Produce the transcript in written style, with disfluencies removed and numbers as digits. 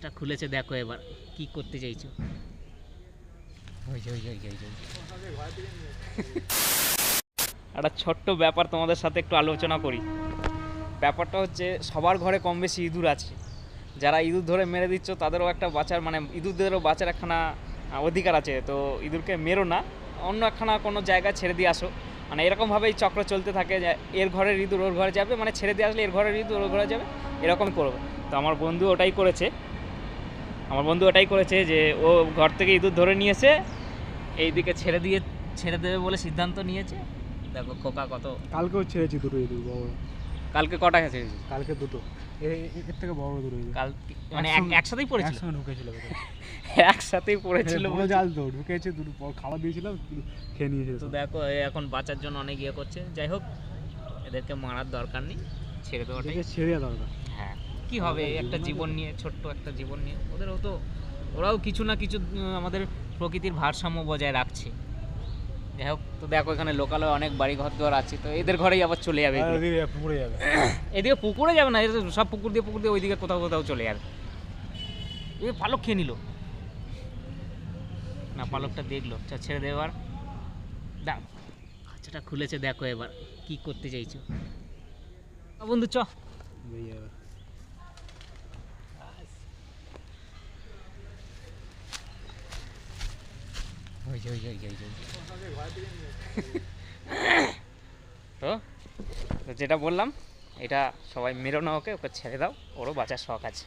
বাচ্চাটা খুলেছে, দেখো এবার কি করতে চাইছো। একটা ছোট্ট ব্যাপার তোমাদের সাথে একটু আলোচনা করি। ব্যাপারটা হচ্ছে সবার ঘরে কম বেশি ইঁদুর আছে। যারা ইঁদুর ধরে মেরে দিচ্ছ তাদেরও একটা বাঁচার মানে ইঁদুরদেরও বাঁচার একখানা অধিকার আছে। তো ইঁদুরকে মেরো না, অন্য একখানা কোনো জায়গায় ছেড়ে দিয়ে আসো। মানে এরকমভাবেই চক্র চলতে থাকে যে এর ঘরের ইঁদুর ওর ঘরে যাবে, মানে ছেড়ে দিয়ে আসলে এর ঘরের ইঁদুর ওর ঘরে যাবে, এরকম করবে। তো আমার বন্ধু ওটাই করেছে যে ও ঘর থেকে ইঁদুর ধরে নিয়েছে, এইদিকে ছেড়ে দেবে বলে সিদ্ধান্ত নিয়েছে। দেখো খোকা কত। কালকেও ছেড়েছি দুটো ইঁদুর বড়। কালকে কটা ছেড়েছি? কালকে দুটো, এর থেকে বড় দুটো ইঁদুর। কালকে মানে একসাথেই পড়েছিল? একসঙ্গে ঢুকেছিল, একসাথেই পড়েছিল। বড় জাল তো ঢুকেছে, দুটো খাবার দিয়েছিলাম খেয়ে নিয়েছে। তো দেখো এখন বাঁচার জন্য অনেক ইয়ে করছে। যাই হোক, এদেরকে মারার দরকার নেই, ছেড়ে দেওয়াটাই ছেড়ে দেওয়া দরকার। হ্যাঁ, কি হবে একটা জীবন নিয়ে, ছোট্ট একটা জীবন নিয়ে ওরাও কিছু না কিছু আমাদের প্রকৃতির ভারসাম্য বজায় রাখছে। যাই হোক, তো দেখো এখানে লোকালয়ে অনেক বাড়ি ঘর দোয়ার আছে, তো এদের ঘরেই আবার চলে যাবে। পুকুরে যাবে, এদিকে পুকুরে যাবে না, এদের সব পুকুর দিয়ে ওইদিকে কোথাও চলে যাবে। এ পালক খেয়ে নিল না, পালকটা দেখলো, ছেড়ে দে এবার। দাও, বাচ্চাটা খুলেছে, দেখো এবার কি করতে চাইছো। বন্ধু চ তো যেটা বললাম, এটা সবাই মেরো না, ওকে ছেড়ে দাও, ওরও বাঁচার শখ আছে।